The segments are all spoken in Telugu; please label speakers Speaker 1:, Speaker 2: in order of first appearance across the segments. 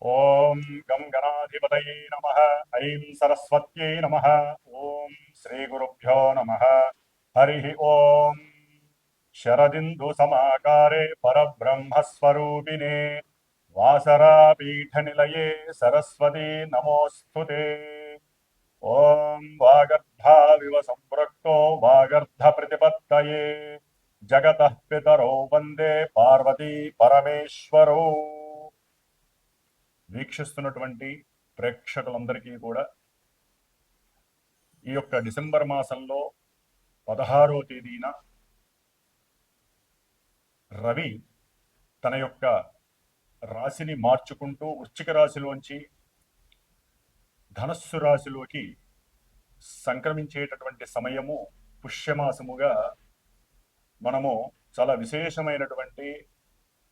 Speaker 1: ఓం గం గణాధిపతయే నమః. ఐం సరస్వత్యై నమః. ఓం శ్రీ గురుభ్యో నమః. హరి ఓం. శరదిందు సమాకారే పరబ్రహ్మస్వరూపిణే వాసరాపీఠ నిలయే సరస్వతీ నమోస్తుతే. ఓం వాగర్ధావివ సంపృక్తో వాగర్ధ ప్రతిపత్తయే జగతః పితరో వందే పార్వతీ పరమేశ్వరో. వీక్షిస్తున్నటువంటి ప్రేక్షకులందరికీ కూడా ఈ యొక్క డిసెంబర్ మాసంలో 16వ తేదీన రవి తన యొక్క రాశిని మార్చుకుంటూ వృశ్చిక రాశిలోంచి ధనస్సు రాశిలోకి సంక్రమించేటటువంటి సమయము పుష్యమాసముగా మనము చాలా విశేషమైనటువంటి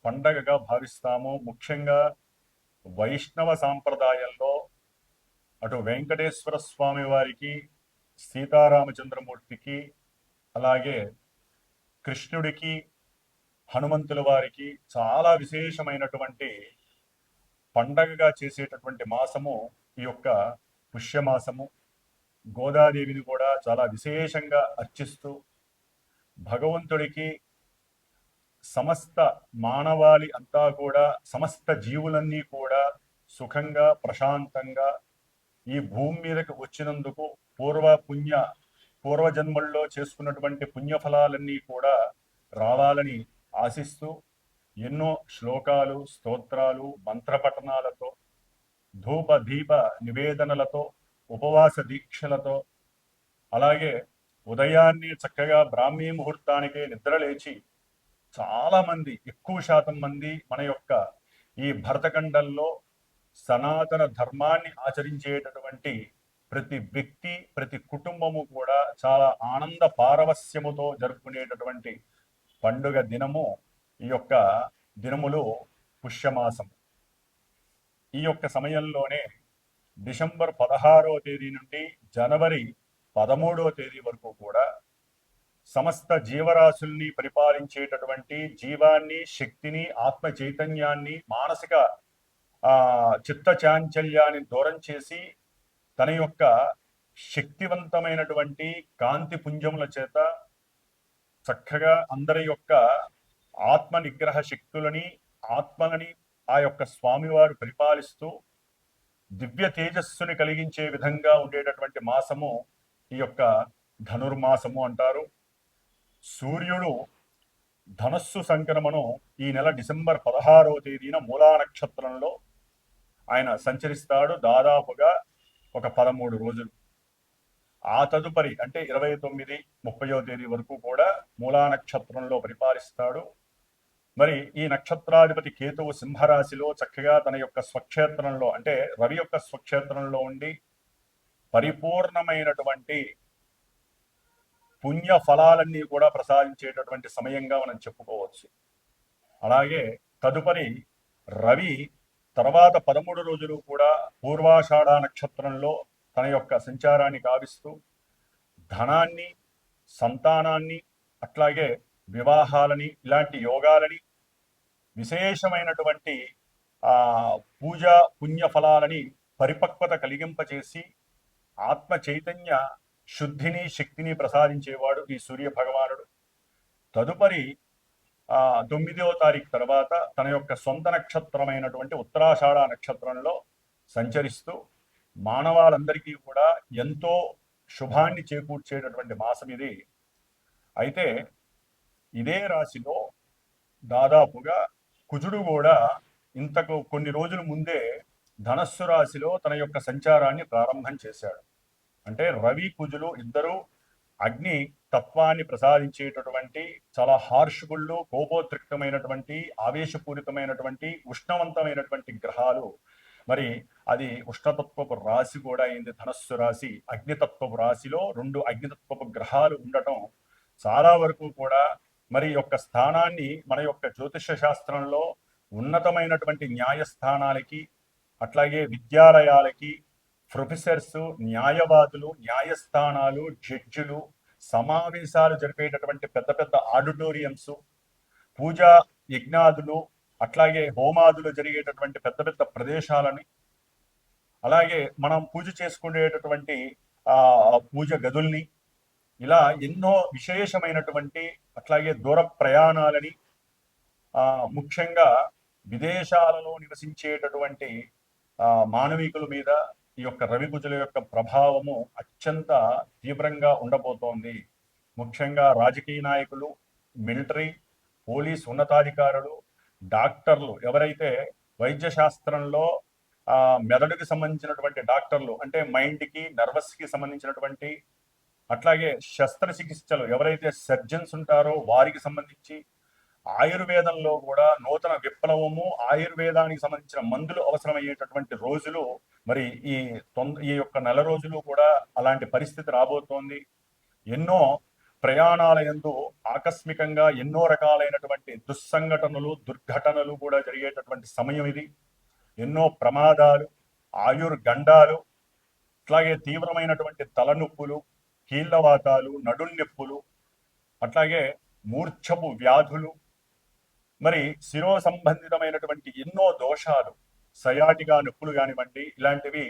Speaker 1: పండగగా భావిస్తాము. ముఖ్యంగా వైష్ణవ సాంప్రదాయంలో అటు వెంకటేశ్వర స్వామి వారికి, సీతారామచంద్రమూర్తికి, అలాగే కృష్ణుడికి, హనుమంతుల వారికి చాలా విశేషమైనటువంటి పండగగా చేసేటటువంటి మాసము ఈ యొక్క పుష్యమాసము. గోదాదేవిని కూడా చాలా విశేషంగా అర్చిస్తూ భగవంతుడికి సమస్త మానవాళి అంతా కూడా, సమస్త జీవులన్నీ కూడా సుఖంగా ప్రశాంతంగా ఈ భూమి మీదకి వచ్చినందుకు పూర్వజన్మల్లో చేసుకున్నటువంటి పుణ్యఫలాలన్నీ కూడా రావాలని ఆశిస్తూ ఎన్నో శ్లోకాలు, స్తోత్రాలు, మంత్రపఠనాలతో, ధూప దీప నివేదనలతో, ఉపవాస దీక్షలతో, అలాగే ఉదయాన్నే చక్కగా బ్రాహ్మీ ముహూర్తానికే నిద్రలేచి చాలా మంది, ఎక్కువ శాతం మంది మన యొక్క ఈ భరతఖండంలో సనాతన ధర్మాన్ని ఆచరించేటటువంటి ప్రతి వ్యక్తి, ప్రతి కుటుంబము కూడా చాలా ఆనంద పారవస్యముతో జరుపుకునేటటువంటి పండుగ దినము ఈ యొక్క దినములు పుష్యమాసం. ఈ యొక్క సమయంలోనే డిసెంబర్ 16వ తేదీ నుండి జనవరి 13వ తేదీ వరకు కూడా సమస్త జీవరాశుల్ని పరిపాలించేటటువంటి జీవాన్ని, శక్తిని, ఆత్మ చైతన్యాన్ని, మానసిక చిత్త చాంచల్యాన్ని దూరం చేసి తన యొక్క శక్తివంతమైనటువంటి కాంతి పుంజముల చేత చక్కగా అందరి యొక్క ఆత్మ నిగ్రహ శక్తులని, ఆత్మలని ఆ యొక్క స్వామివారు పరిపాలిస్తూ దివ్య తేజస్సుని కలిగించే విధంగా ఉండేటటువంటి మాసము ఈ యొక్క ధనుర్మాసము అంటారు. సూర్యుడు ధనస్సు సంక్రమణం ఈ నెల డిసెంబర్ 16వ తేదీన మూలా నక్షత్రంలో ఆయన సంచరిస్తాడు. దాదాపుగా ఒక 13 రోజులు. ఆ తదుపరి అంటే 29, 30వ తేదీ వరకు కూడా మూలా నక్షత్రంలో పరిపాలిస్తాడు. మరి ఈ నక్షత్రాధిపతి కేతువు సింహరాశిలో చక్కగా తన యొక్క స్వక్షేత్రంలో, అంటే రవి యొక్క స్వక్షేత్రంలో ఉండి పరిపూర్ణమైనటువంటి పుణ్య ఫలాలన్నీ కూడా ప్రసాదించేటటువంటి సమయంగా మనం చెప్పుకోవచ్చు. అలాగే తదుపరి రవి తర్వాత 13 రోజులు కూడా పూర్వాషాఢ నక్షత్రంలో తన యొక్క సంచారాన్ని కావిస్తూ ధనాన్ని, సంతానాన్ని, అట్లాగే వివాహాలని, ఇలాంటి యోగాలని, విశేషమైనటువంటి పూజా పుణ్య ఫలాలని పరిపక్వత కలిగింపచేసి ఆత్మ చైతన్య శుద్ధిని, శక్తిని ప్రసాదించేవాడు ఈ సూర్య భగవానుడు. తదుపరి 9వ తారీఖు తర్వాత తన యొక్క సొంత నక్షత్రమైనటువంటి ఉత్తరాషాఢ నక్షత్రంలో సంచరిస్తూ మానవాళందరికీ కూడా ఎంతో శుభాన్ని చేకూర్చేటటువంటి మాసం ఇది. అయితే ఇదే రాశిలో దాదాపుగా కుజుడు కూడా ఇంతకు కొన్ని రోజుల ముందే ధనస్సు రాశిలో తన యొక్క సంచారాన్ని ప్రారంభం చేశాడు. అంటే రవి, కుజులు ఇద్దరు అగ్ని తత్వాన్ని ప్రసాదించేటటువంటి చాలా హార్ష్ఫుల్, కోపోద్రిక్తమైనటువంటి, ఆవేశపూరితమైనటువంటి, ఉష్ణవంతమైనటువంటి గ్రహాలు. మరి అది ఉష్ణతత్వపు రాశి కూడా అయింది ధనస్సు రాశి. అగ్నితత్వపు రాశిలో 2 అగ్నితత్వపు గ్రహాలు ఉండటం చాలా వరకు కూడా మరి యొక్క స్థానాన్ని మన యొక్క జ్యోతిష శాస్త్రంలో ఉన్నతమైనటువంటి న్యాయస్థానాలకి, అట్లాగే విద్యాలయాలకి, ప్రొఫెసర్స్, న్యాయవాదులు, న్యాయస్థానాలు, జడ్జిలు, సమావేశాలు జరిపేటటువంటి పెద్ద పెద్ద ఆడిటోరియంస్, పూజా యజ్ఞాదులు, అట్లాగే హోమాదులు జరిగేటటువంటి పెద్ద పెద్ద ప్రదేశాలని, అలాగే మనం పూజ చేసుకునేటటువంటి పూజ గదుల్ని, ఇలా ఎన్నో విశేషమైనటువంటి, అట్లాగే దూర ప్రయాణాలని, ముఖ్యంగా విదేశాలలో నివసించేటటువంటి మానవికుల మీద ఈ యొక్క రవికుజుల యొక్క ప్రభావము అత్యంత తీవ్రంగా ఉండబోతోంది. ముఖ్యంగా రాజకీయ నాయకులు, మిలిటరీ, పోలీస్ ఉన్నతాధికారులు, డాక్టర్లు, ఎవరైతే వైద్య శాస్త్రంలో మెదడుకి సంబంధించినటువంటి డాక్టర్లు, అంటే మైండ్కి, నర్వస్కి సంబంధించినటువంటి, అట్లాగే శస్త్రచికిత్సలు ఎవరైతే సర్జన్స్ ఉంటారో వారికి సంబంధించి, ఆయుర్వేదంలో కూడా నూతన విప్లవము, ఆయుర్వేదానికి సంబంధించిన మందులు అవసరమయ్యేటటువంటి రోజులు మరి ఈ యొక్క నెల రోజులు కూడా అలాంటి పరిస్థితి రాబోతోంది. ఎన్నో ప్రయాణాల యందు ఆకస్మికంగా ఎన్నో రకాలైనటువంటి దుస్సంఘటనలు, దుర్ఘటనలు కూడా జరిగేటటువంటి సమయం ఇది. ఎన్నో ప్రమాదాలు, ఆయుర్గండాలు, అట్లాగే తీవ్రమైనటువంటి తలనొప్పులు, కీళ్లవాతాలు, నడున్నొప్పులు, అట్లాగే మూర్ఛపు వ్యాధులు, మరి శిరో సంబంధితమైనటువంటి ఎన్నో దోషాలు, సయాటిగా నొప్పులు కానివ్వండి, ఇలాంటివి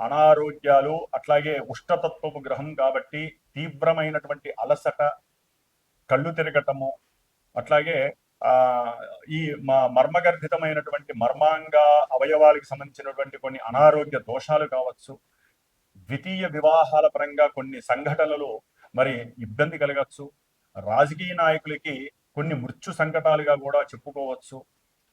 Speaker 1: అనారోగ్యాలు, అట్లాగే ఉష్ణతత్వపు గ్రహం కాబట్టి తీవ్రమైనటువంటి అలసట, కళ్ళు తిరగటము, అట్లాగే ఈ మర్మగర్భితమైనటువంటి మర్మాంగ అవయవాలకు సంబంధించినటువంటి కొన్ని అనారోగ్య దోషాలు కావచ్చు, ద్వితీయ వివాహాల పరంగా కొన్ని సంఘటనలు మరి ఇబ్బంది కలగచ్చు, రాజకీయ నాయకులకి కొన్ని మృత్యు సంకటాలుగా కూడా చెప్పుకోవచ్చు.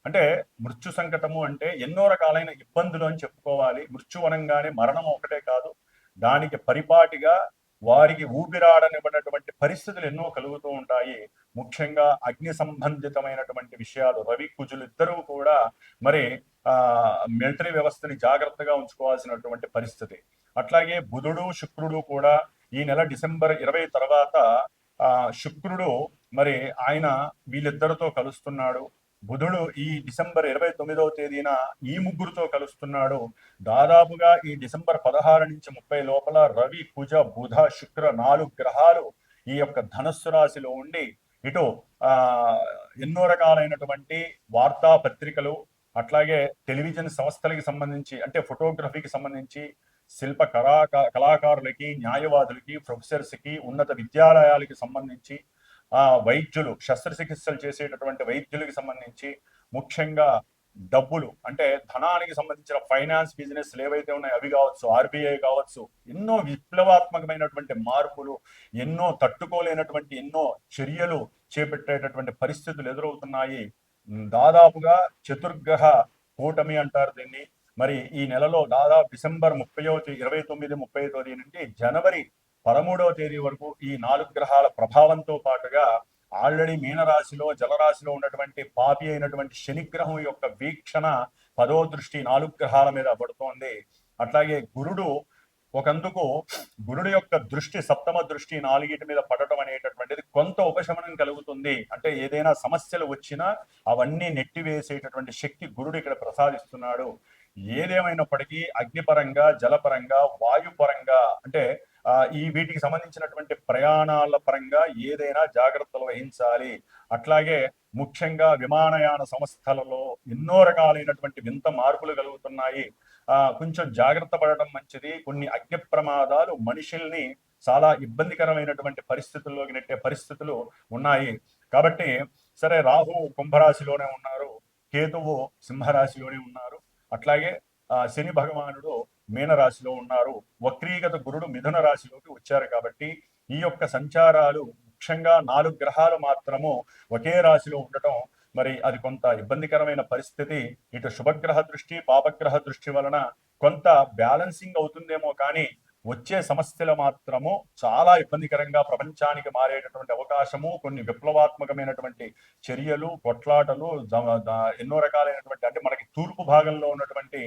Speaker 1: అంటే మృత్యు సంకటము అంటే ఎన్నో రకాలైన ఇబ్బందులు అని చెప్పుకోవాలి. మృత్యు అనగానే మరణం ఒకటే కాదు, దానికి పరిపాటిగా వారికి ఊపిరాడనివ్వనటువంటి పరిస్థితులు ఎన్నో కలుగుతూ ఉంటాయి. ముఖ్యంగా అగ్ని సంబంధితమైనటువంటి విషయాలు, రవి కుజులు ఇద్దరూ కూడా మరి మిలిటరీ వ్యవస్థని జాగ్రత్తగా ఉంచుకోవాల్సినటువంటి పరిస్థితి. అట్లాగే బుధుడు, శుక్రుడు కూడా ఈ నెల డిసెంబర్ 20 తర్వాత శుక్రుడు మరి ఆయన వీళ్ళిద్దరితో కలుస్తున్నాడు. బుధుడు ఈ డిసెంబర్ 29వ తేదీన ఈ ముగ్గురుతో కలుస్తున్నాడు. దాదాపుగా ఈ డిసెంబర్ 16 నుంచి 30 లోపల రవి, కుజ, బుధ, శుక్ర 4 గ్రహాలు ఈ యొక్క ధనస్సు రాశిలో ఉండి ఇటు ఎన్నో రకాలైనటువంటి వార్తాపత్రికలు, అట్లాగే టెలివిజన్ సంస్థలకి సంబంధించి, అంటే ఫోటోగ్రఫీకి సంబంధించి, శిల్ప కళాకారులకి, న్యాయవాదులకి, ప్రొఫెసర్స్కి, ఉన్నత విద్యాలయాలకి సంబంధించి, వైద్యులు, శస్త్రచికిత్సలు చేసేటటువంటి వైద్యులకి సంబంధించి, ముఖ్యంగా డబ్బులు అంటే ధనానికి సంబంధించిన ఫైనాన్స్ బిజినెస్ ఏవైతే ఉన్నాయో అవి కావచ్చు, ఆర్బీఐ కావచ్చు, ఎన్నో విప్లవాత్మకమైనటువంటి మార్పులు, ఎన్నో తట్టుకోలేనటువంటి ఎన్నో చర్యలు చేపట్టేటటువంటి పరిస్థితులు ఎదురవుతున్నాయి. దాదాపుగా చతుర్గ్రహ కూటమి అంటారు దీన్ని. మరి ఈ నెలలో దాదాపు డిసెంబర్ 29, 30 తేదీ నుండి జనవరి 13వ తేదీ వరకు ఈ 4 గ్రహాల ప్రభావంతో పాటుగా ఆల్రెడీ మీనరాశిలో, జలరాశిలో ఉన్నటువంటి పాపి అయినటువంటి శనిగ్రహం యొక్క వీక్షణ 10వ దృష్టి 4 గ్రహాల మీద పడుతోంది. అట్లాగే గురుడు ఒకందుకు గురుడు యొక్క దృష్టి, సప్తమ దృష్టి 4 మీద పడటం అనేటటువంటిది కొంత ఉపశమనం కలుగుతుంది. అంటే ఏదైనా సమస్యలు వచ్చినా అవన్నీ నెట్టివేసేటటువంటి శక్తి గురుడు ఇక్కడ ప్రసాదిస్తున్నాడు. ఏదేమైనప్పటికీ అగ్నిపరంగా, జలపరంగా, వాయుపరంగా, అంటే ఈ వీటికి సంబంధించినటువంటి ప్రయాణాల పరంగా ఏదైనా జాగ్రత్తలు వహించాలి. అట్లాగే ముఖ్యంగా విమానయాన సంస్థలలో ఎన్నో రకాలైనటువంటి వింత మార్పులు కలుగుతున్నాయి. కొంచెం జాగ్రత్త పడటం మంచిది. కొన్ని అగ్ని ప్రమాదాలు మనుషుల్ని చాలా ఇబ్బందికరమైనటువంటి పరిస్థితుల్లోకి నెట్టే పరిస్థితులు ఉన్నాయి. కాబట్టి సరే, రాహు కుంభరాశిలోనే ఉన్నారు, కేతువు సింహరాశిలోనే ఉన్నారు, అట్లాగే శని భగవానుడు మీనరాశిలో ఉన్నారు, వక్రీగత గురుడు మిథున రాశిలోకి వచ్చారు. కాబట్టి ఈ యొక్క సంచారాలు, ముఖ్యంగా 4 గ్రహాలు మాత్రము ఒకే రాశిలో ఉండటం మరి అది కొంత ఇబ్బందికరమైన పరిస్థితి. ఇటు శుభగ్రహ దృష్టి, పాపగ్రహ దృష్టి వలన కొంత బ్యాలెన్సింగ్ అవుతుందేమో కానీ వచ్చే సమస్యలు మాత్రము చాలా ఇబ్బందికరంగా ప్రపంచానికి మారేటటువంటి అవకాశము, కొన్ని విప్లవాత్మకమైనటువంటి చర్యలు, కొట్లాటలు, ఎన్నో రకాలైనటువంటి, అంటే మనకి తూర్పు భాగంలో ఉన్నటువంటి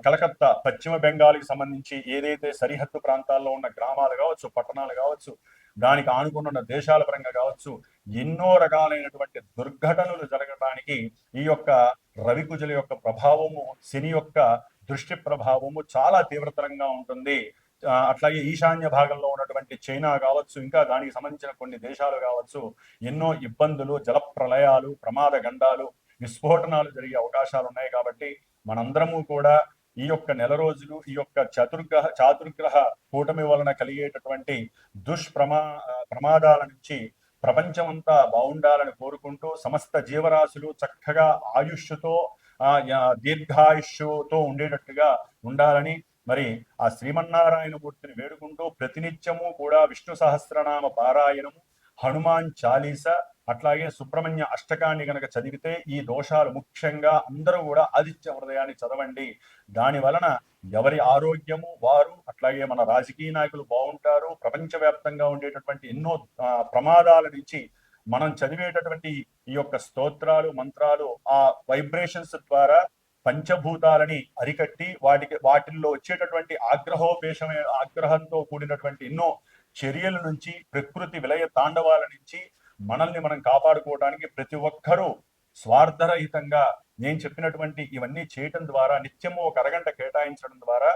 Speaker 1: కలకత్తా, పశ్చిమ బెంగాల్కి సంబంధించి ఏదైతే సరిహద్దు ప్రాంతాల్లో ఉన్న గ్రామాలు కావచ్చు, పట్టణాలు కావచ్చు, దానికి ఆనుకున్న దేశాల పరంగా కావచ్చు, ఎన్నో రకాలైనటువంటి దుర్ఘటనలు జరగడానికి ఈ యొక్క రవికుజుల యొక్క ప్రభావము, శని యొక్క దృష్టి ప్రభావము చాలా తీవ్రతరంగా ఉంటుంది. అట్లాగే ఈశాన్య భాగంలో ఉన్నటువంటి చైనా కావచ్చు, ఇంకా దానికి సంబంధించిన కొన్ని దేశాలు కావచ్చు, ఎన్నో ఇబ్బందులు, జల ప్రళయాలు, ప్రమాద గండాలు, విస్ఫోటనాలు జరిగే అవకాశాలు ఉన్నాయి. కాబట్టి మనందరము కూడా ఈ యొక్క నెల రోజులు ఈ యొక్క చాతుర్గ్రహ కూటమి వలన కలిగేటటువంటి ప్రమాదాల నుంచి ప్రపంచమంతా బాగుండాలని కోరుకుంటూ సమస్త జీవరాశులు చక్కగా ఆయుష్తో దీర్ఘాయుష్తో ఉండేటట్టుగా ఉండాలని మరి ఆ శ్రీమన్నారాయణమూర్తిని వేడుకుంటూ ప్రతినిత్యము కూడా విష్ణు సహస్రనామ పారాయణము, హనుమాన్ చాలీస, అట్లాగే సుబ్రహ్మణ్య అష్టకాన్ని గనక చదివితే ఈ దోషాలు ముఖ్యంగా అందరూ కూడా ఆదిత్య హృదయాన్ని చదవండి. దాని వలన ఎవరి ఆరోగ్యము వారు, అట్లాగే మన రాజకీయ నాయకులు బాగుంటారు. ప్రపంచవ్యాప్తంగా ఉండేటటువంటి ఎన్నో ప్రమాదాల నుంచి మనం చదివేటటువంటి ఈ యొక్క స్తోత్రాలు మంత్రాలు ఆ వైబ్రేషన్స్ ద్వారా పంచభూతాలని అరికట్టి వాటిల్లో వచ్చేటటువంటి ఆగ్రహంతో కూడినటువంటి ఎన్నో చర్యల నుంచి, ప్రకృతి విలయ తాండవాల నుంచి మనల్ని మనం కాపాడుకోవడానికి ప్రతి ఒక్కరూ స్వార్థరహితంగా నేను చెప్పినటువంటి ఇవన్నీ చేయటం ద్వారా, నిత్యము ఒక అరగంట కేటాయించడం ద్వారా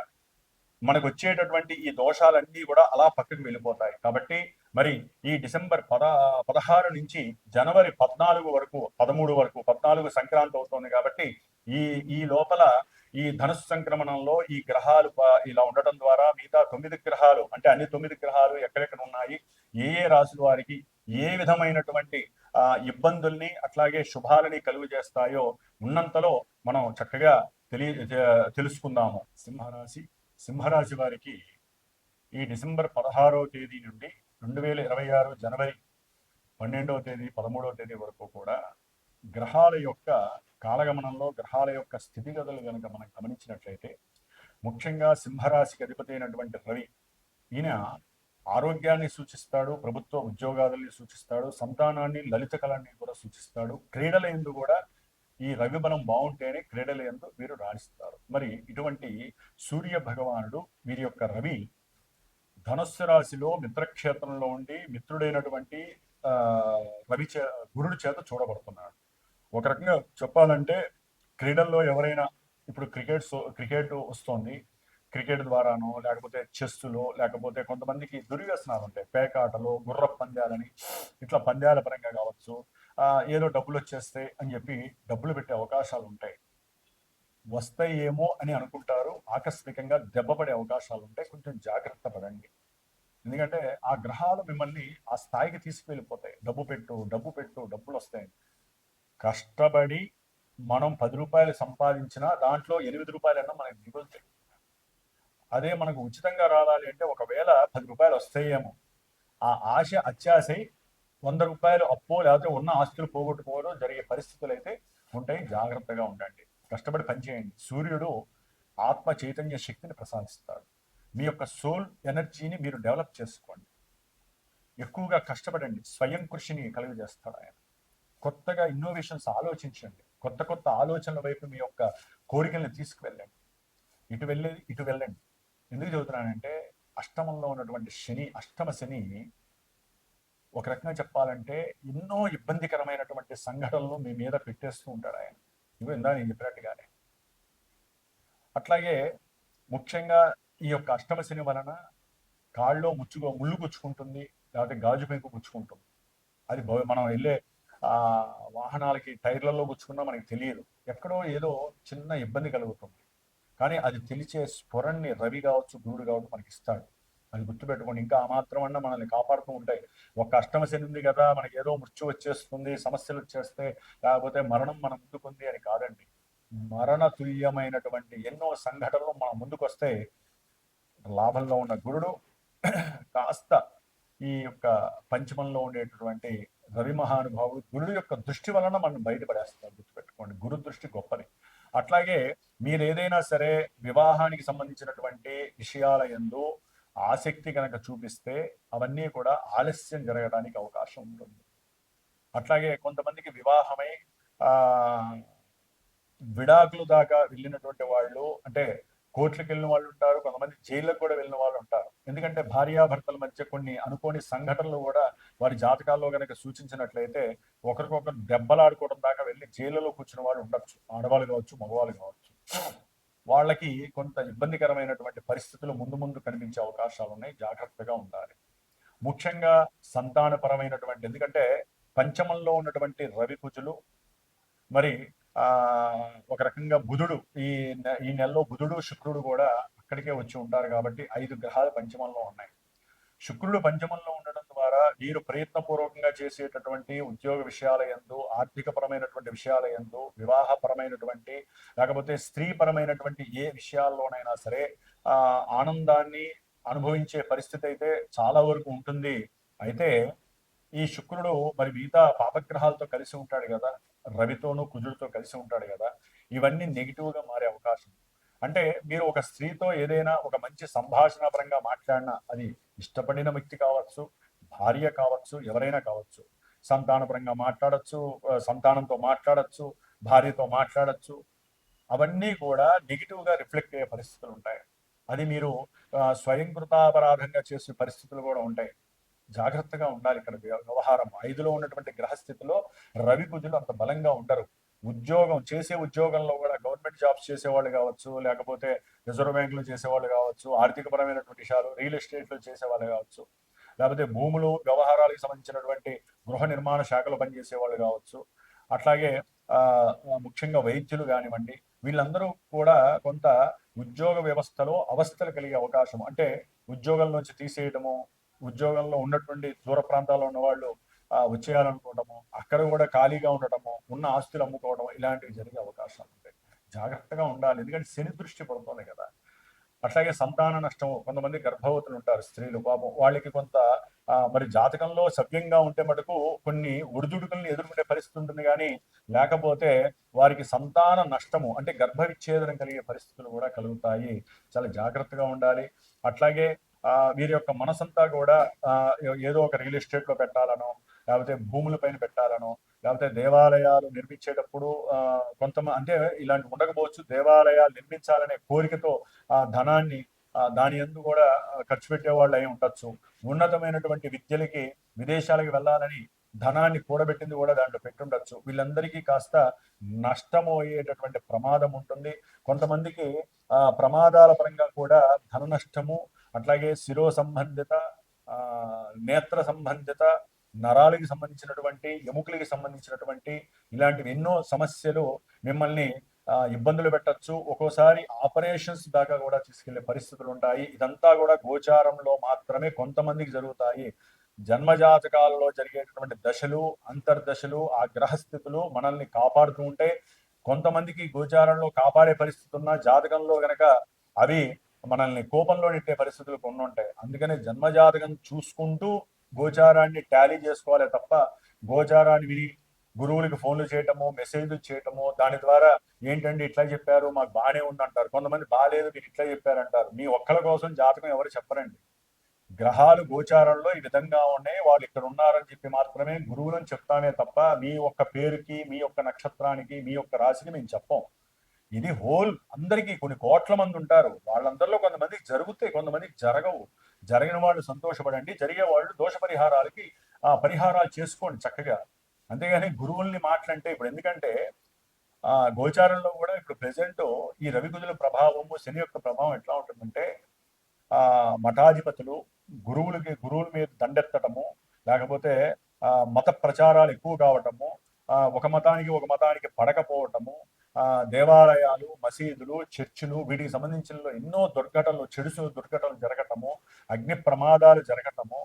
Speaker 1: మనకు వచ్చేటటువంటి ఈ దోషాలన్నీ కూడా అలా పక్కకు వెళ్ళిపోతాయి. కాబట్టి మరి ఈ డిసెంబర్ 16 నుంచి జనవరి 14 వరకు 13 వరకు 14 సంక్రాంతి అవుతోంది. కాబట్టి ఈ లోపల ఈ ధనుసు సంక్రమణంలో ఈ గ్రహాలు ఇలా ఉండటం ద్వారా మిగతా 9 గ్రహాలు, అంటే అన్ని 9 గ్రహాలు ఎక్కడెక్కడ ఉన్నాయి, ఏ రాశుల వారికి ఏ విధమైనటువంటి ఇబ్బందుల్ని అట్లాగే శుభాలని కలుగు చేస్తాయో ఉన్నంతలో మనం చక్కగా తెలుసుకుందాము. సింహరాశి వారికి ఈ డిసెంబర్ 16వ తేదీ నుండి 2026 జనవరి 12వ తేదీ 13వ తేదీ వరకు కూడా గ్రహాల యొక్క కాలగమనంలో గ్రహాల యొక్క స్థితిగతులు కనుక మనం గమనించినట్లయితే, ముఖ్యంగా సింహరాశికి అధిపతి అయినటువంటి రవి, ఈయన ఆరోగ్యాన్ని సూచిస్తాడు, ప్రభుత్వ ఉద్యోగాలని సూచిస్తాడు, సంతానాన్ని, లలిత కళని కూడా సూచిస్తాడు. క్రీడల యందు కూడా ఈ రవి బలం బాగుంటేనే క్రీడల యందు వీరు రాణిస్తారు. మరి ఇటువంటి సూర్య భగవానుడు వీరి యొక్క రవి ధనుస్సు రాశిలో మిత్రక్షేత్రంలో ఉండి మిత్రుడైనటువంటి గురుడి చేత చూడబడుతున్నాడు. ఒక రకంగా చెప్పాలంటే క్రీడల్లో ఎవరైనా ఇప్పుడు క్రికెట్ వస్తోంది, క్రికెట్ ద్వారానో లేకపోతే చెస్సులో, లేకపోతే కొంతమందికి దుర్వ్యసనాలు ఉంటాయి, పేకాటలో, గుర్ర పందాలని, ఇట్లా పందాల పరంగా కావచ్చు, ఏదో డబ్బులు వచ్చేస్తాయి అని చెప్పి డబ్బులు పెట్టే అవకాశాలు ఉంటాయి. వస్తాయేమో అని అనుకుంటారు, ఆకస్మికంగా దెబ్బపడే అవకాశాలు ఉంటాయి. కొంచెం జాగ్రత్త పడండి. ఎందుకంటే ఆ గ్రహాలు మిమ్మల్ని ఆ స్థాయికి తీసుకువెళ్ళిపోతాయి. డబ్బు పెట్టు, డబ్బులు వస్తాయి. కష్టపడి మనం 10 రూపాయలు సంపాదించినా దాంట్లో 8 రూపాయలన్నా మనకి మిగులుతాయి. అదే మనకు ఉచితంగా రావాలి అంటే ఒకవేళ 10 రూపాయలు వస్తాయేమో ఆ ఆశ అత్యాశై 100 రూపాయలు అప్పో లేకపోతే ఉన్న ఆస్తులు పోగొట్టుకోవడం జరిగే పరిస్థితులు అయితే ఉంటాయి. జాగ్రత్తగా ఉండండి, కష్టపడి పనిచేయండి. సూర్యుడు ఆత్మ చైతన్య శక్తిని ప్రసాదిస్తాడు. మీ యొక్క సోల్ ఎనర్జీని మీరు డెవలప్ చేసుకోండి, ఎక్కువగా కష్టపడండి, స్వయం కృషిని కలుగజేస్తాడు ఆయన. కొత్తగా ఇన్నోవేషన్స్ ఆలోచించండి, కొత్త ఆలోచనల వైపు మీ యొక్క కోరికల్ని తీసుకువెళ్ళండి. ఇటు వెళ్ళండి. ఎందుకు చెబుతున్నానంటే అష్టమంలో ఉన్నటువంటి అష్టమ శని ఒక రకంగా చెప్పాలంటే ఎన్నో ఇబ్బందికరమైనటువంటి సంఘటనలు మీ మీద పెట్టేస్తూ ఉంటాడు ఆయన. ఇవి ఇందా నేను చెప్పినట్టుగానే. అట్లాగే ముఖ్యంగా ఈ యొక్క అష్టమ శని వలన కాళ్ళలో ముళ్ళు గుచ్చుకుంటుంది, లేకపోతే గాజు పెంకు గుచ్చుకుంటుంది. అది మనం వెళ్ళే వాహనాలకి టైర్లలో గుచ్చుకున్నా మనకి తెలియదు, ఎక్కడో ఏదో చిన్న ఇబ్బంది కలుగుతుంది. కానీ అది తెలిసే స్ఫురణని రవి కావచ్చు, గురుడు కావచ్చు మనకి ఇస్తాడు. అది గుర్తుపెట్టుకోండి. ఇంకా ఆ మాత్రం అన్నా మనల్ని కాపాడుతూ ఉంటాయి. ఒక అష్టమ శని ఉంది కదా, మనకి ఏదో మృత్యు వచ్చేస్తుంది, సమస్యలు వచ్చేస్తే, లేకపోతే మరణం మన ముందుకుంది అని కాదండి. మరణ తుల్యమైనటువంటి ఎన్నో సంఘటనలు మన ముందుకు వస్తే లాభంలో ఉన్న గురుడు కాస్త ఈ యొక్క పంచమంలో ఉండేటటువంటి రవి మహానుభావుడు గురుడు యొక్క దృష్టి వలన మనం బయటపడేస్తాం. గుర్తుపెట్టుకోండి, గురు దృష్టి గొప్పది. అట్లాగే మీరు ఏదైనా సరే వివాహానికి సంబంధించినటువంటి విషయాల యందు ఆసక్తి కనుక చూపిస్తే అవన్నీ కూడా ఆలస్యం జరగడానికి అవకాశం ఉంటుంది. అట్లాగే కొంతమందికి వివాహమై విడాకులు దాకా వెళ్ళినటువంటి వాళ్ళు, అంటే కోర్టులకు వెళ్ళిన వాళ్ళు ఉంటారు, కొంతమంది జైళ్ళకు కూడా వెళ్ళిన వాళ్ళు ఉంటారు. ఎందుకంటే భార్యాభర్తల మధ్య కొన్ని అనుకోని సంఘటనలు కూడా వారి జాతకాల్లో కనుక సూచించినట్లయితే ఒకరికొకరు దెబ్బలాడుకోవడం దాకా వెళ్ళి జైళ్ళలో కూర్చున్న వాళ్ళు ఉండొచ్చు, ఆడవాళ్ళు కావచ్చు, మగవాళ్ళు కావచ్చు. వాళ్ళకి కొంత ఇబ్బందికరమైనటువంటి పరిస్థితులు ముందు కనిపించే అవకాశాలు ఉన్నాయి. జాగ్రత్తగా ఉండాలి. ముఖ్యంగా సంతానపరమైనటువంటి, ఎందుకంటే పంచమంలో ఉన్నటువంటి రవి కుజులు మరి ఆ ఒక రకంగా బుధుడు ఈ నెలలో బుధుడు శుక్రుడు కూడా అక్కడికే వచ్చి ఉంటారు కాబట్టి 5 గ్రహాలు పంచమంలో ఉన్నాయి. శుక్రుడు పంచమంలో ఉండడం ద్వారా వీరు ప్రయత్నపూర్వకంగా చేసేటటువంటి ఉద్యోగ విషయాల యందు, ఆర్థికపరమైనటువంటి విషయాల యందు, వివాహపరమైనటువంటి లేకపోతే స్త్రీపరమైనటువంటి ఏ విషయాల్లోనైనా సరే ఆనందాన్ని అనుభవించే పరిస్థితి అయితే చాలా వరకు ఉంటుంది. అయితే ఈ శుక్రుడు మరి మిగతా పాపగ్రహాలతో కలిసి ఉంటాడు కదా, రవితోనూ కుజుడితో కలిసి ఉంటాడు కదా, ఇవన్నీ నెగిటివ్గా మారే అవకాశం. అంటే మీరు ఒక స్త్రీతో ఏదైనా ఒక మంచి సంభాషణ పరంగా మాట్లాడినా, అది ఇష్టపడిన వ్యక్తి కావచ్చు, భార్య కావచ్చు, ఎవరైనా కావచ్చు, సంతానపరంగా మాట్లాడచ్చు, సంతానంతో మాట్లాడచ్చు, భార్యతో మాట్లాడచ్చు, అవన్నీ కూడా నెగిటివ్గా రిఫ్లెక్ట్ అయ్యే పరిస్థితులు ఉంటాయి. అది మీరు స్వయంకృతాపరాధంగా చేసే పరిస్థితులు కూడా ఉంటాయి. జాగ్రత్తగా ఉండాలి ఇక్కడ వ్యవహారం. 5లో ఉన్నటువంటి గ్రహస్థితిలో రవి కుజులు అంత బలంగా ఉండరు. చేసే ఉద్యోగంలో కూడా గవర్నమెంట్ జాబ్స్ చేసేవాళ్ళు కావచ్చు, లేకపోతే రిజర్వ్ బ్యాంకులు చేసేవాళ్ళు కావచ్చు, ఆర్థికపరమైనటువంటి విషయాలు రియల్ ఎస్టేట్లో చేసేవాళ్ళు కావచ్చు, లేకపోతే భూములు వ్యవహారాలకు సంబంధించినటువంటి గృహ నిర్మాణ శాఖలో పనిచేసేవాళ్ళు కావచ్చు, అట్లాగే ముఖ్యంగా వైద్యులు కానివ్వండి, వీళ్ళందరూ కూడా కొంత ఉద్యోగ వ్యవస్థలో అవస్థలు కలిగే అవకాశం. అంటే ఉద్యోగం నుంచి తీసేయటము, ఉద్యోగంలో ఉన్నటువంటి దూర ప్రాంతాల్లో ఉన్న వాళ్ళు వచ్చేయాలనుకోవడము, అక్కడ కూడా ఖాళీగా ఉండటము, ఉన్న ఆస్తులు అమ్ముకోవడం, ఇలాంటివి జరిగే అవకాశాలు ఉంటాయి. జాగ్రత్తగా ఉండాలి, ఎందుకంటే శని దృష్టి పడుతుంది కదా. అట్లాగే సంతాన నష్టం, కొంతమంది గర్భవతులు ఉంటారు స్త్రీలు, పాపం వాళ్ళకి కొంత మరి జాతకంలో సవ్యంగా ఉంటే మటుకు కొన్ని ఒడిదుడుకుల్ని ఎదుర్కొనే పరిస్థితి ఉంటుంది, కానీ లేకపోతే వారికి సంతాన నష్టము అంటే గర్భ విచ్ఛేదనం కలిగే పరిస్థితులు కూడా కలుగుతాయి. చాలా జాగ్రత్తగా ఉండాలి. అట్లాగే వీరి యొక్క మనసంతా కూడా ఏదో ఒక రియల్ ఎస్టేట్లో పెట్టాలనో, లేకపోతే భూములపైన పెట్టాలనో, లేకపోతే దేవాలయాలు నిర్మించేటప్పుడు కొంతమంది అంటే ఇలాంటి ఉండకపోవచ్చు, దేవాలయాలు నిర్మించాలనే కోరికతో ఆ ధనాన్ని దాని యందు కూడా ఖర్చు పెట్టే వాళ్ళు అయి ఉండొచ్చు. ఉన్నతమైనటువంటి విద్యలకి విదేశాలకు వెళ్ళాలని ధనాన్ని కూడబెట్టింది కూడా దాంట్లో పెట్టుండొచ్చు. వీళ్ళందరికీ కాస్త నష్టం అయ్యేటటువంటి ప్రమాదం ఉంటుంది. కొంతమందికి ప్రమాదాల పరంగా కూడా ధన నష్టము, అట్లాగే శిరో సంబంధిత, నేత్ర సంబంధిత, నరాలకి సంబంధించినటువంటి, ఎముకలకి సంబంధించినటువంటి ఇలాంటివి ఎన్నో సమస్యలు మిమ్మల్ని ఇబ్బందులు పెట్టచ్చు. ఒక్కోసారి ఆపరేషన్స్ దాకా కూడా తీసుకెళ్లే పరిస్థితులు ఉంటాయి. ఇదంతా కూడా గోచారంలో మాత్రమే కొంతమందికి జరుగుతాయి. జన్మజాతకాలలో జరిగేటటువంటి దశలు, అంతర్దశలు, ఆ గ్రహస్థితులు మనల్ని కాపాడుతూ ఉంటే, కొంతమందికి గోచారంలో కాపాడే పరిస్థితి ఉన్న జాతకంలో గనక అవి మనల్ని కోపంలో నెట్టే పరిస్థితులు కొన్ని ఉంటాయి. అందుకనే జన్మజాతకం చూసుకుంటూ గోచారాన్ని టాలీ చేసుకోవాలి తప్ప, గోచారాన్ని విని గురువులకి ఫోన్లు చేయటము, మెసేజ్లు చేయటము, దాని ద్వారా ఏంటండి ఇట్లా చెప్పారు, మాకు బాగానే ఉంది అంటారు. కొంతమంది బాగాలేదు, మీరు ఇట్లా చెప్పారంటారు. మీ ఒక్కల కోసం జాతకం ఎవరు చెప్పరండి. గ్రహాలు గోచారంలో ఈ విధంగా ఉన్నాయి, వాళ్ళు ఇక్కడ ఉన్నారని చెప్పి మాత్రమే గురువులను చెప్తానే తప్ప మీ ఒక్క పేరుకి, మీ యొక్క నక్షత్రానికి, మీ యొక్క రాశికి మేము చెప్పం. ఇది హోల్ అందరికీ కొన్ని కోట్ల మంది ఉంటారు. వాళ్ళందరిలో కొంతమందికి జరుగుతాయి, కొంతమందికి జరగవు. జరిగిన వాళ్ళు సంతోషపడండి, జరిగే వాళ్ళు దోష పరిహారాలకి పరిహారాలు చేసుకోండి చక్కగా. అంతేగాని గురువుల్ని మాటలంటే ఇప్పుడు ఎందుకంటే గోచారంలో కూడా ఇప్పుడు ప్రెసెంట్ ఈ రవి కుజుల ప్రభావము, శని యొక్క ప్రభావం ఎట్లా ఉంటుందంటే మఠాధిపతులు గురువుల మీద దండెత్తటము, లేకపోతే మత ప్రచారాలు ఎక్కువ కావటము, ఒక మతానికి పడకపోవటము, దేవాలయాలు, మసీదులు, చర్చిలు, వీటికి సంబంధించిన ఎన్నో దుర్ఘటనలు జరగటము, అగ్ని ప్రమాదాలు జరగటము,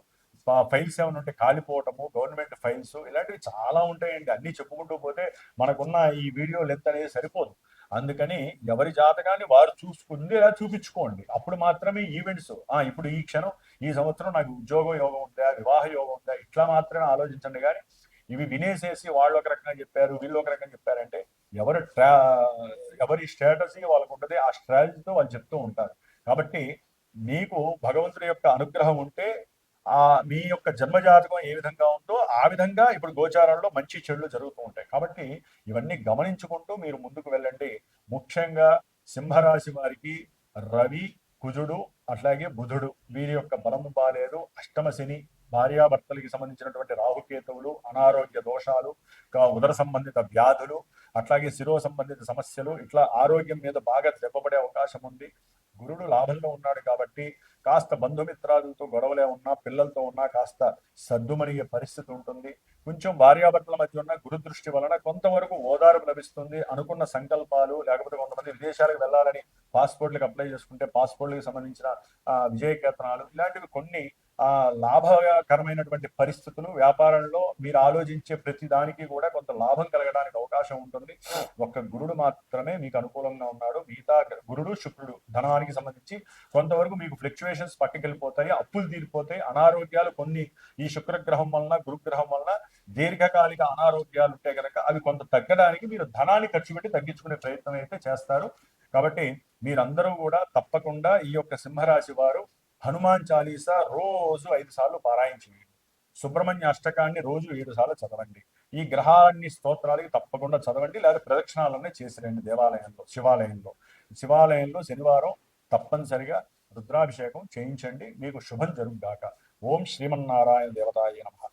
Speaker 1: ఫైల్స్ ఏమైనా ఉంటే కాలిపోవటము, గవర్నమెంట్ ఫైల్స్, ఇలాంటివి చాలా ఉంటాయండి. అన్ని చెప్పుకుంటూ పోతే మనకున్న ఈ వీడియో లెంత్ అనేది సరిపోదు. అందుకని ఎవరి జాతకాన్ని వారు చూసుకుందేలా చూపించుకోండి. అప్పుడు మాత్రమే ఈవెంట్స్ ఇప్పుడు ఈ క్షణం, ఈ సంవత్సరం నాకు ఉద్యోగ యోగం ఉందా, వివాహ యోగం ఉందా, ఇట్లా మాత్రమే ఆలోచించండి. కానీ ఇవి వినేసేసి వాళ్ళు ఒక రకంగా చెప్పారు, వీళ్ళు ఒక రకంగా చెప్పారంటే ఎవరి స్ట్రాటజీ వాళ్ళకు ఉంటుంది, ఆ స్ట్రాటజీతో వాళ్ళు చెప్తూ ఉంటారు. కాబట్టి మీకు భగవంతుడి యొక్క అనుగ్రహం ఉంటే మీ యొక్క జన్మజాతకం ఏ విధంగా ఉందో ఆ విధంగా ఇప్పుడు గోచారంలో మంచి చెడులు జరుగుతూ ఉంటాయి. కాబట్టి ఇవన్నీ గమనించుకుంటూ మీరు ముందుకు వెళ్ళండి. ముఖ్యంగా సింహరాశి వారికి రవి, కుజుడు, అట్లాగే బుధుడు, వీరి యొక్క బలము బాలేదు. అష్టమ శని, భార్యాభర్తలకి సంబంధించినటువంటి రాహుకేతువులు, అనారోగ్య దోషాలు, ఉదర సంబంధిత వ్యాధులు, అట్లాగే శిరో సంబంధిత సమస్యలు, ఇట్లా ఆరోగ్యం మీద బాగా దెబ్బపడే అవకాశం ఉంది. గురుడు లాభంలో ఉన్నాడు కాబట్టి కాస్త బంధుమిత్రాదులతో గొడవలే ఉన్నా, పిల్లలతో ఉన్నా కాస్త సద్దుమణిగే పరిస్థితి ఉంటుంది. కొంచెం భార్యాభర్తల మధ్య ఉన్న గురుదృష్టి వలన కొంతవరకు ఓదార్పు లభిస్తుంది. అనుకున్న సంకల్పాలు, లేకపోతే కొంతమంది విదేశాలకు వెళ్ళాలని పాస్పోర్ట్లకు అప్లై చేసుకుంటే పాస్పోర్ట్లకు సంబంధించిన విజయకేతనాలు, ఇలాంటివి కొన్ని లాభకరమైనటువంటి పరిస్థితులు వ్యాపారంలో మీరు ఆలోచించే ప్రతి దానికి కూడా కొంత లాభం కలగడానికి అవకాశం ఉంటుంది. ఒక్క గురుడు మాత్రమే మీకు అనుకూలంగా ఉన్నాడు. మిగతా గురుడు, శుక్రుడు ధనానికి సంబంధించి కొంతవరకు మీకు ఫ్లక్చువేషన్స్ పక్కకెళ్ళిపోతాయి, అప్పులు తీరిపోతాయి. అనారోగ్యాలు కొన్ని ఈ శుక్రగ్రహం వలన, గురుగ్రహం వలన దీర్ఘకాలిక అనారోగ్యాలు ఉంటే కనుక అవి కొంత తగ్గడానికి మీరు ధనాన్ని ఖర్చు పెట్టి తగ్గించుకునే ప్రయత్నం అయితే చేస్తారు. కాబట్టి మీరందరూ కూడా తప్పకుండా ఈ యొక్క సింహరాశి వారు హనుమాన్ చాలీసా రోజు 5 సార్లు పారాయించండి. సుబ్రహ్మణ్య అష్టకాన్ని రోజు 7 సార్లు చదవండి. ఈ గ్రహాన్ని స్తోత్రాలకి తప్పకుండా చదవండి, లేదా ప్రదక్షిణాలన్నీ చేసిరండి దేవాలయంలో, శివాలయంలో శనివారం తప్పనిసరిగా రుద్రాభిషేకం చేయించండి. మీకు శుభం జరుగుగాక. ఓం శ్రీమన్నారాయణ దేవతాయ నమః.